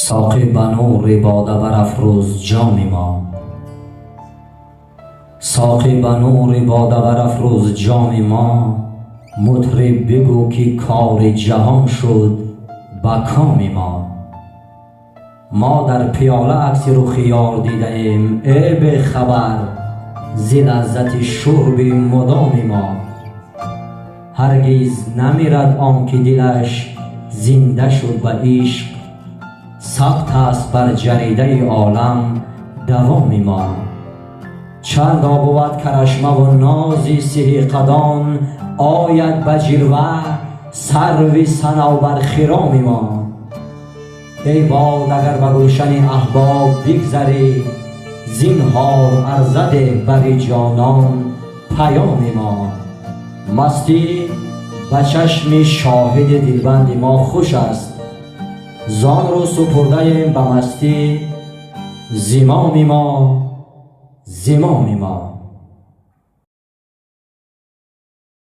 ساقی بنور باده برافروز جام ما، ساقی بنور باده برافروز جام ما. مطرب بگو که کار جهان شد با کام ما. ما در پیاله عکس رخ یار دیده ایم، ای به خبر ز لذت شرب مدام ما. هرگز نمیرد آن که دلش زنده شد به عشق، ثبت است بر جریده عالم دوام ما. چند بود کرشمه و نازی سه قدان، آید به جلوه سرو صنوبر خرام ما. ای باد اگر به گلشن احباب بگذری، زنهار ارزده بر جانان پیام ما. مستی به چشم شاهد دلبند ما خوش است، زان رو سپرده ایم به مستی زمام ما، زمام ما.